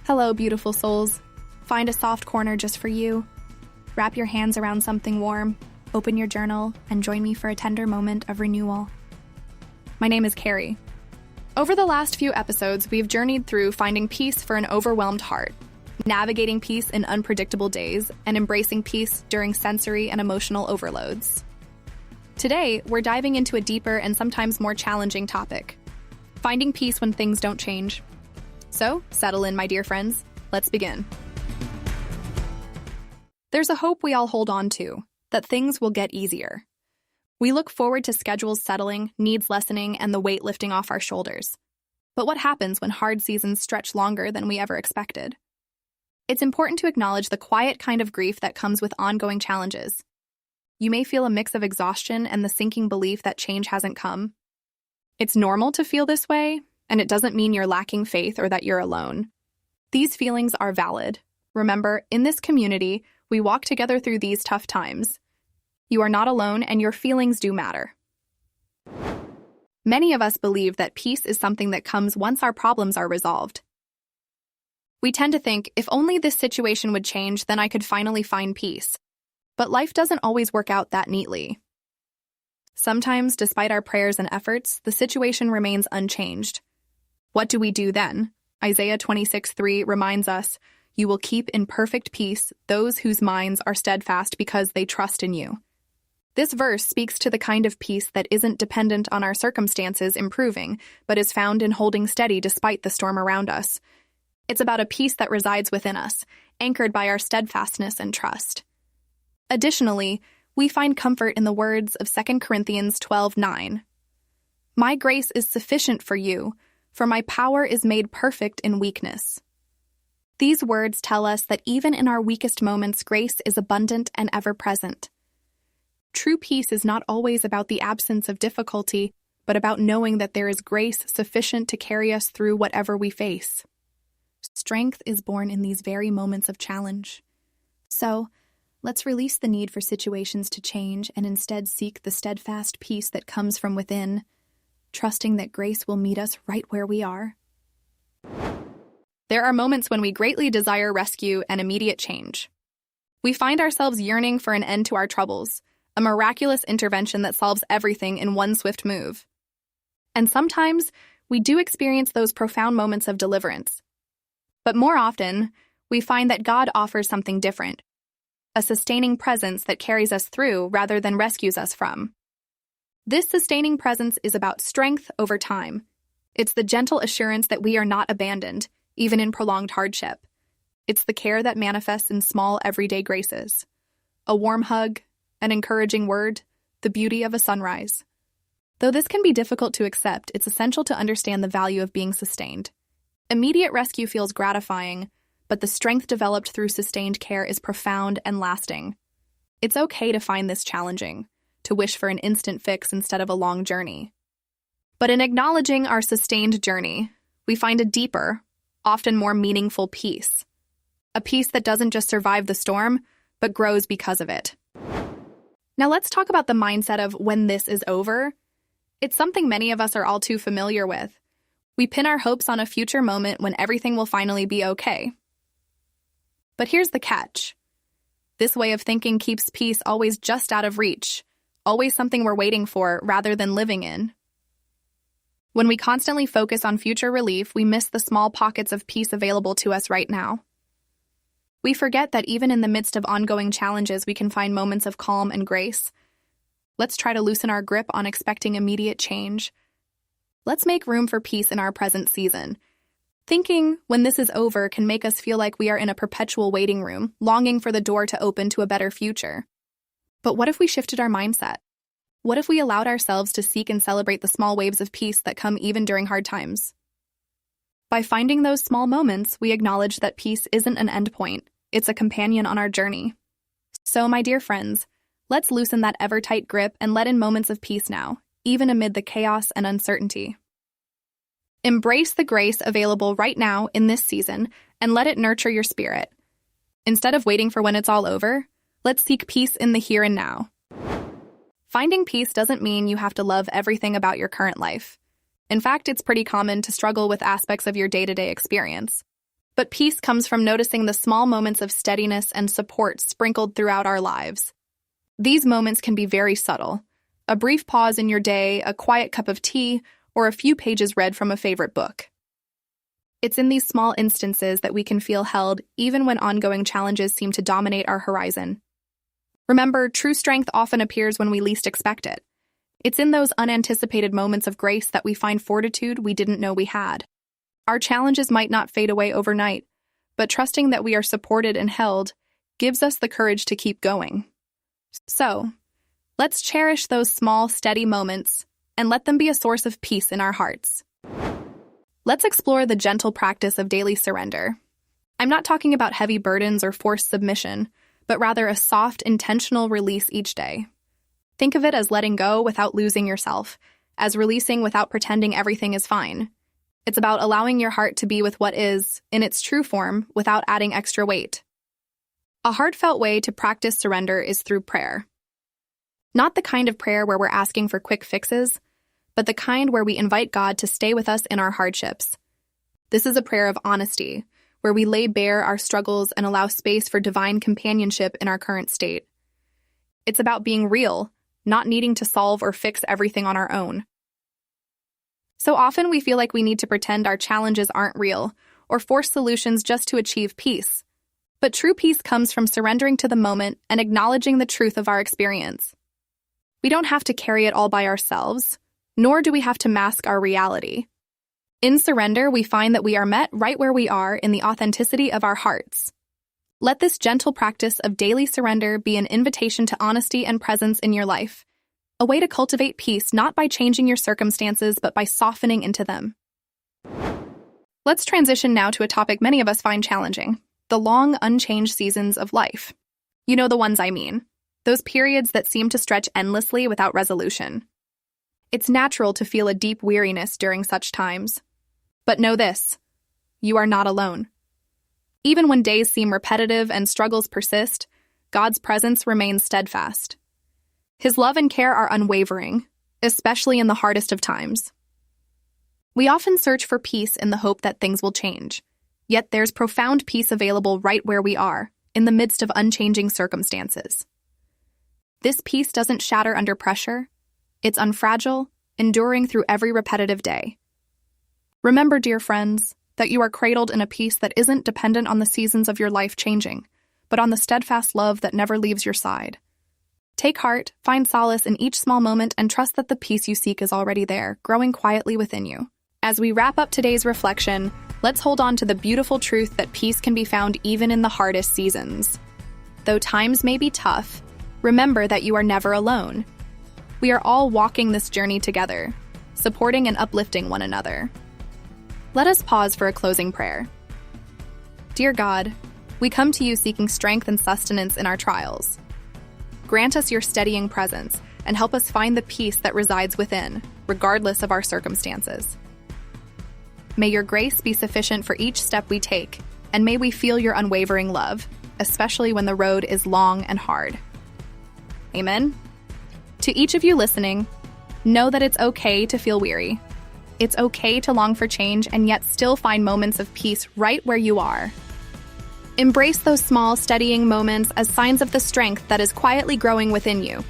Hello, beautiful souls. Find a soft corner just for you. Wrap your hands around something warm, open your journal, and join me for a tender moment of renewal. My name is Carrie. Over the last few episodes, we've journeyed through finding peace for an overwhelmed heart, navigating peace in unpredictable days, and embracing peace during sensory and emotional overloads. Today, we're diving into a deeper and sometimes more challenging topic: finding peace when things don't change. So, settle in, my dear friends. Let's begin. There's a hope we all hold on to, that things will get easier. We look forward to schedules settling, needs lessening, and the weight lifting off our shoulders. But what happens when hard seasons stretch longer than we ever expected? It's important to acknowledge the quiet kind of grief that comes with ongoing challenges. You may feel a mix of exhaustion and the sinking belief that change hasn't come. It's normal to feel this way, and it doesn't mean you're lacking faith or that you're alone. These feelings are valid. Remember, in this community, we walk together through these tough times. You are not alone, and your feelings do matter. Many of us believe that peace is something that comes once our problems are resolved. We tend to think, if only this situation would change, then I could finally find peace. But life doesn't always work out that neatly. Sometimes, despite our prayers and efforts, the situation remains unchanged. What do we do then? Isaiah 26:3 reminds us, "You will keep in perfect peace those whose minds are steadfast because they trust in you." This verse speaks to the kind of peace that isn't dependent on our circumstances improving, but is found in holding steady despite the storm around us. It's about a peace that resides within us, anchored by our steadfastness and trust. Additionally, we find comfort in the words of 2 Corinthians 12:9. "My grace is sufficient for you, for my power is made perfect in weakness." These words tell us that even in our weakest moments, grace is abundant and ever-present. True peace is not always about the absence of difficulty, but about knowing that there is grace sufficient to carry us through whatever we face. Strength is born in these very moments of challenge. So, let's release the need for situations to change and instead seek the steadfast peace that comes from within, trusting that grace will meet us right where we are. There are moments when we greatly desire rescue and immediate change. We find ourselves yearning for an end to our troubles, a miraculous intervention that solves everything in one swift move. And sometimes, we do experience those profound moments of deliverance. But more often, we find that God offers something different, a sustaining presence that carries us through rather than rescues us from. This sustaining presence is about strength over time. It's the gentle assurance that we are not abandoned, even in prolonged hardship. It's the care that manifests in small everyday graces. A warm hug, an encouraging word, the beauty of a sunrise. Though this can be difficult to accept, it's essential to understand the value of being sustained. Immediate rescue feels gratifying, but the strength developed through sustained care is profound and lasting. It's okay to find this challenging, to wish for an instant fix instead of a long journey. But in acknowledging our sustained journey, we find a deeper, often more meaningful peace. A peace that doesn't just survive the storm, but grows because of it. Now let's talk about the mindset of when this is over. It's something many of us are all too familiar with. We pin our hopes on a future moment when everything will finally be okay. But here's the catch. This way of thinking keeps peace always just out of reach, always something we're waiting for rather than living in. When we constantly focus on future relief, we miss the small pockets of peace available to us right now. We forget that even in the midst of ongoing challenges, we can find moments of calm and grace. Let's try to loosen our grip on expecting immediate change. Let's make room for peace in our present season. Thinking when this is over can make us feel like we are in a perpetual waiting room, longing for the door to open to a better future. But what if we shifted our mindset? What if we allowed ourselves to seek and celebrate the small waves of peace that come even during hard times? By finding those small moments, we acknowledge that peace isn't an endpoint, it's a companion on our journey. So, my dear friends, let's loosen that ever-tight grip and let in moments of peace now, even amid the chaos and uncertainty. Embrace the grace available right now in this season and let it nurture your spirit. Instead of waiting for when it's all over, let's seek peace in the here and now. Finding peace doesn't mean you have to love everything about your current life. In fact, it's pretty common to struggle with aspects of your day-to-day experience. But peace comes from noticing the small moments of steadiness and support sprinkled throughout our lives. These moments can be very subtle. A brief pause in your day, a quiet cup of tea, or a few pages read from a favorite book. It's in these small instances that we can feel held even when ongoing challenges seem to dominate our horizon. Remember, true strength often appears when we least expect it. It's in those unanticipated moments of grace that we find fortitude we didn't know we had. Our challenges might not fade away overnight, but trusting that we are supported and held gives us the courage to keep going. So, let's cherish those small, steady moments and let them be a source of peace in our hearts. Let's explore the gentle practice of daily surrender. I'm not talking about heavy burdens or forced submission, but rather a soft, intentional release each day. Think of it as letting go without losing yourself, as releasing without pretending everything is fine. It's about allowing your heart to be with what is, in its true form, without adding extra weight. A heartfelt way to practice surrender is through prayer. Not the kind of prayer where we're asking for quick fixes, but the kind where we invite God to stay with us in our hardships. This is a prayer of honesty, where we lay bare our struggles and allow space for divine companionship in our current state. It's about being real, not needing to solve or fix everything on our own. So often we feel like we need to pretend our challenges aren't real or force solutions just to achieve peace. But true peace comes from surrendering to the moment and acknowledging the truth of our experience. We don't have to carry it all by ourselves, nor do we have to mask our reality. In surrender, we find that we are met right where we are in the authenticity of our hearts. Let this gentle practice of daily surrender be an invitation to honesty and presence in your life, a way to cultivate peace not by changing your circumstances but by softening into them. Let's transition now to a topic many of us find challenging: the long, unchanged seasons of life. You know the ones I mean, those periods that seem to stretch endlessly without resolution. It's natural to feel a deep weariness during such times. But know this: you are not alone. Even when days seem repetitive and struggles persist, God's presence remains steadfast. His love and care are unwavering, especially in the hardest of times. We often search for peace in the hope that things will change, yet there's profound peace available right where we are, in the midst of unchanging circumstances. This peace doesn't shatter under pressure. It's unfragile, enduring through every repetitive day. Remember, dear friends, that you are cradled in a peace that isn't dependent on the seasons of your life changing, but on the steadfast love that never leaves your side. Take heart, find solace in each small moment, and trust that the peace you seek is already there, growing quietly within you. As we wrap up today's reflection, let's hold on to the beautiful truth that peace can be found even in the hardest seasons. Though times may be tough, remember that you are never alone. We are all walking this journey together, supporting and uplifting one another. Let us pause for a closing prayer. Dear God, we come to you seeking strength and sustenance in our trials. Grant us your steadying presence and help us find the peace that resides within, regardless of our circumstances. May your grace be sufficient for each step we take, and may we feel your unwavering love, especially when the road is long and hard. Amen. To each of you listening, know that it's okay to feel weary. It's okay to long for change and yet still find moments of peace right where you are. Embrace those small, steadying moments as signs of the strength that is quietly growing within you.